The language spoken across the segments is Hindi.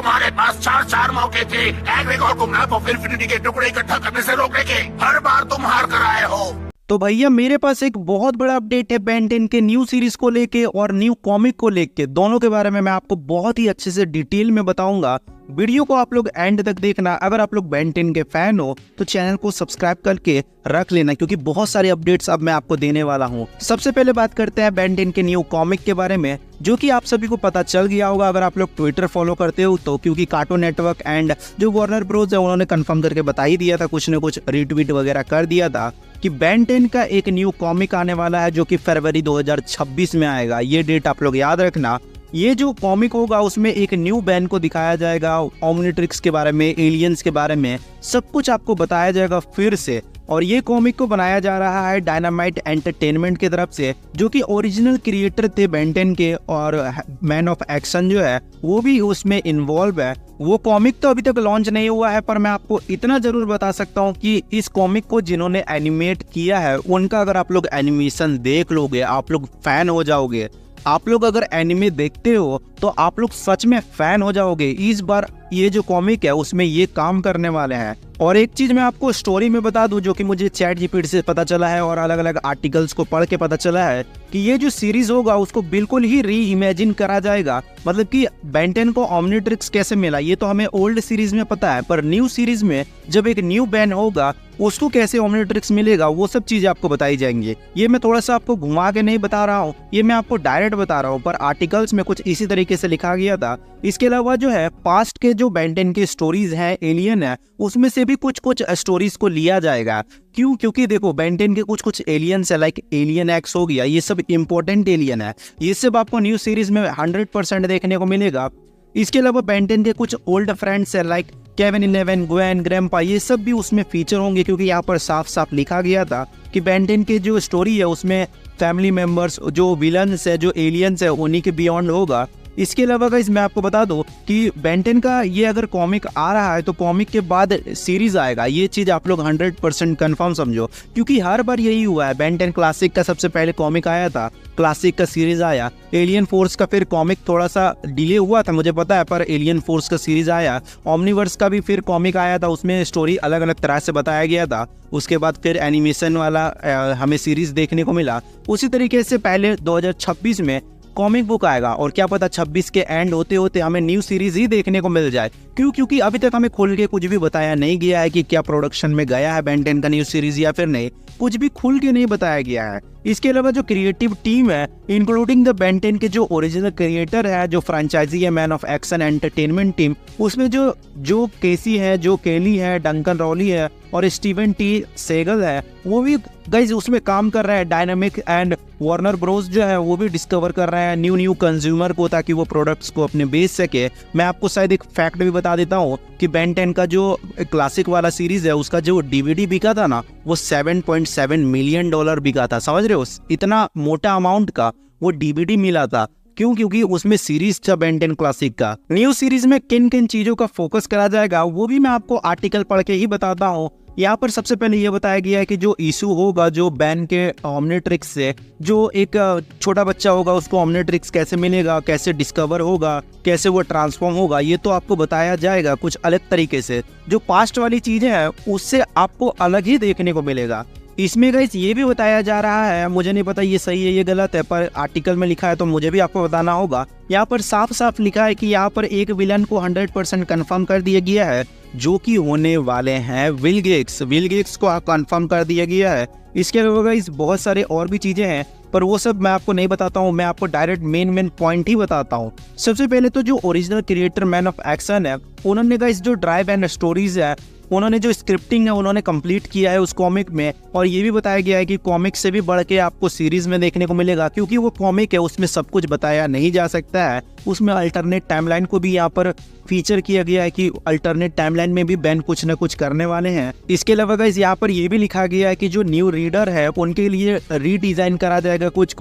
तुम्हारे पास चार चार मौके थे एग्रीगोर को मैप ऑफ इंफिनिटी के टुकड़े इकट्ठा करने से रोकने के, हर बार तुम हार कर आए हो। तो भैया मेरे पास एक बहुत बड़ा अपडेट है बेन 10 के न्यू सीरीज को लेके और न्यू कॉमिक को लेके, दोनों के बारे में मैं आपको बहुत ही अच्छे से डिटेल में बताऊंगा। वीडियो को आप लोग एंड तक देखना। अगर आप लोग बेन 10 के फैन हो तो चैनल को सब्सक्राइब करके रख लेना, क्योंकि बहुत सारे अपडेट्स अब मैं आपको देने वाला हूँ। सबसे पहले बात करते हैं बेन 10 के न्यू कॉमिक के बारे में, जो कि आप सभी को पता चल गया होगा अगर आप लोग ट्विटर फॉलो करते हो तो, क्योंकि कार्टून नेटवर्क एंड जो वार्नर ब्रोस है उन्होंने कंफर्म करके बता ही दिया था, कुछ न कुछ रीट्वीट वगैरह कर दिया था कि बेन 10 का एक न्यू कॉमिक आने वाला है जो कि फरवरी 2026 में आएगा। ये डेट आप लोग याद रखना। ये जो कॉमिक होगा उसमें एक न्यू बैन को दिखाया जाएगा, ओमनिट्रिक्स के बारे में, एलियंस के बारे में सब कुछ आपको बताया जाएगा फिर से। और ये कॉमिक को बनाया जा रहा है डायनामाइट एंटरटेनमेंट की तरफ से, जो कि ओरिजिनल क्रिएटर थे बेन 10 के, और मैन ऑफ एक्शन जो है वो भी उसमें इन्वॉल्व है। वो कॉमिक तो अभी तक लॉन्च नहीं हुआ है, पर मैं आपको इतना जरूर बता सकता हूँ कि इस कॉमिक को जिन्होंने एनिमेट किया है उनका अगर आप लोग एनिमेशन देख लोगे आप लोग फैन हो जाओगे। आप लोग अगर एनिमे देखते हो तो आप लोग सच में फैन हो जाओगे। इस बार ये जो कॉमिक है उसमें ये काम करने वाले हैं। और एक चीज मैं आपको स्टोरी में बता दूं, जो कि मुझे चैट जीपीटी से पता चला है और अलग अलग आर्टिकल्स को पढ़ के पता चला है कि ये जो सीरीज होगा उसको बिल्कुल ही री इमेजिन करा जाएगा। मतलब कि बेन 10 को ओमनिट्रिक्स कैसे मिला ये तो हमें ओल्ड सीरीज में पता है, पर न्यू सीरीज में जब एक न्यू बैन होगा उसको कैसे ओमनिट्रिक्स मिलेगा वो सब चीजें आपको बताई जाएंगी। ये मैं थोड़ा सा आपको घुमा के नहीं बता रहा हूँ, ये मैं आपको डायरेक्ट बता रहा हूँ, पर आर्टिकल्स में कुछ इसी तरीके से लिखा गया था। इसके अलावा जो है पास्ट के जो बेन 10 की स्टोरीज हैं, एलियन है, उसमें से भी कुछ कुछ स्टोरीज को लिया जाएगा। क्यों? क्योंकि देखो बेन 10 के कुछ कुछ एलियंस है, लाइक एलियन एक्स हो गया, ये सब इंपॉर्टेंट एलियन है, ये सब आपको न्यू सीरीज में 100% देखने को मिलेगा। इसके अलावा बेन 10 के कुछ ओल्ड फ्रेंड्स है, लाइक केविन 11, ग्वेन, ग्रैंपा, ये सब भी उसमें फीचर होंगे, क्योंकि यहाँ पर साफ साफ लिखा गया था कि बेन 10 के जो स्टोरी है उसमें फैमिली मेंबर्स, जो विलन्स है, जो एलियंस है, उन्हीं के बियॉन्ड होगा। इसके अलावा गाइस मैं आपको बता दूं कि बेन 10 का ये अगर कॉमिक आ रहा है तो कॉमिक के बाद सीरीज आएगा। ये चीज आप लोग 100% कंफर्म समझो, क्योंकि हर बार यही हुआ है। बेन 10 क्लासिक का सबसे पहले कॉमिक आया था, क्लासिक का सीरीज आया, एलियन फोर्स का फिर कॉमिक थोड़ा सा डिले हुआ था मुझे पता है, पर एलियन फोर्स का सीरीज आया। ओमनीवर्स का भी फिर कॉमिक आया था, उसमें स्टोरी अलग अलग तरह से बताया गया था। उसके बाद फिर एनिमेशन वाला हमें सीरीज देखने को मिला। उसी तरीके से पहले 2026 में कॉमिक बुक आएगा, और क्या पता 26 के एंड होते होते हमें न्यू सीरीज ही देखने को मिल जाए। क्यों? क्योंकि अभी तक हमें खुल के कुछ भी बताया नहीं गया है कि क्या प्रोडक्शन में गया है बेन 10 का न्यू सीरीज या फिर नहीं, कुछ भी खुल के नहीं बताया गया है। इसके अलावा जो क्रिएटिव टीम है, इंक्लूडिंग द बेन 10 के जो ओरिजिनल क्रिएटर है, जो फ्रेंचाइजी है man of action entertainment team, उसमें जो केसी है, जो केली है, डंकन रॉली है और स्टीवन टी सेगल है, वो भी गाइज उसमें काम कर रहे हैं। डायनामिक एंड वार्नर ब्रोस जो है वो भी डिस्कवर कर रहे हैं न्यू कंज्यूमर को, ताकि वो प्रोडक्ट्स को अपने बेच सके। मैं आपको शायद एक फैक्ट भी बता देता हूँ कि बेन 10 का जो क्लासिक वाला सीरीज है उसका जो डीवीडी बिका था ना, वो $7.7 मिलियन बिका था। समझ रहे हो? इतना मोटा अमाउंट का वो डीवीडी मिला था। क्यों? क्योंकि उसमें सीरीज था बेन 10 क्लासिक का। न्यू सीरीज में किन किन चीजों का फोकस करा जाएगा वो भी मैं आपको आर्टिकल पढ़ के ही बताता हूँ। यहाँ पर सबसे पहले ये बताया गया है कि जो इशू होगा जो बैन के ओमनिट्रिक्स से, जो एक छोटा बच्चा होगा उसको ओमनिट्रिक्स कैसे मिलेगा, कैसे डिस्कवर होगा, कैसे वो ट्रांसफॉर्म होगा, ये तो आपको बताया जाएगा कुछ अलग तरीके से। जो पास्ट वाली चीजें हैं उससे आपको अलग ही देखने को मिलेगा। इसमें गाइस ये भी बताया जा रहा है, मुझे नहीं पता ये सही है ये गलत है, पर आर्टिकल में लिखा है तो मुझे भी आपको बताना होगा। यहाँ पर साफ साफ लिखा है कि यहाँ पर एक विलन को 100% कंफर्म कर दिया गया है, जो कि होने वाले हैं विल गेट्स को कंफर्म कर दिया गया है। इसके अलावा गाइस बहुत सारे और भी चीजें हैं, पर वो सब मैं आपको नहीं बताता हूँ, मैं आपको डायरेक्ट मेन पॉइंट ही बताता हूँ। सबसे पहले तो जो original creator man of action है, उन्होंने गाइस जो ड्राइव एंड स्टोरीज है, उन्होंने जो स्क्रिप्टिंग है उन्होंने कंप्लीट किया है उस कॉमिक में। और ये भी बताया गया है कि कॉमिक से भी बढ़ के आपको सीरीज में देखने को मिलेगा, क्योंकि वो कॉमिक है उसमें सब कुछ बताया नहीं जा सकता है। उसमें अल्टरनेट टाइमलाइन को भी यहाँ पर फीचर किया गया है कि अल्टरनेट टाइमलाइन में भी बैन कुछ न कुछ करने वाले हैं। इसके अलावा गाइस यहाँ पर ये भी लिखा गया है कि जो न्यू रीडर है उनके लिए रीडिजाइन करा जाएगा कुछ,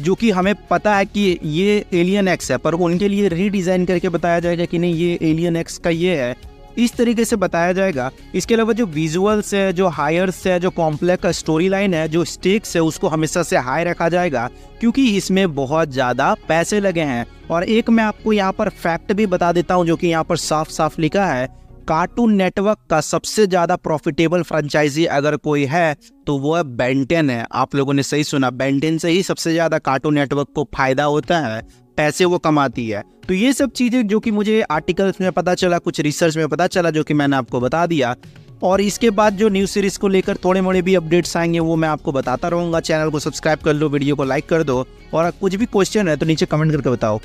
जो कि हमें पता है कि ये एलियन एक्स है, पर उनके लिए रीडिजाइन करके बताया जाएगा कि नहीं ये एलियन एक्स का ये है। इस तरीके से बताया जाएगा। इसके अलावा जो विजुअल्स है, जो हायर्स है, जो कॉम्प्लेक्स स्टोरी लाइन है, जो स्टेक्स है, उसको हमेशा से हाई रखा जाएगा क्योंकि इसमें बहुत ज़्यादा पैसे लगे हैं। और एक मैं आपको यहाँ पर फैक्ट भी बता देता हूँ जो कि यहाँ पर साफ साफ लिखा है, कार्टून नेटवर्क का सबसे ज़्यादा प्रॉफिटेबल फ्रेंचाइजी अगर कोई है तो वो है बेन 10 है। आप लोगों ने सही सुना, बेन 10 से ही सबसे ज़्यादा कार्टून नेटवर्क को फायदा होता है, पैसे वो कमाती है। तो ये सब चीज़ें जो कि मुझे आर्टिकल्स में पता चला, कुछ रिसर्च में पता चला, जो कि मैंने आपको बता दिया। और इसके बाद जो न्यू सीरीज़ को लेकर थोड़े मोड़े भी अपडेट्स आएंगे वो मैं आपको बताता रहूँगा। चैनल को सब्सक्राइब कर लो, वीडियो को लाइक कर दो, और कुछ भी क्वेश्चन है तो नीचे कमेंट करके बताओ।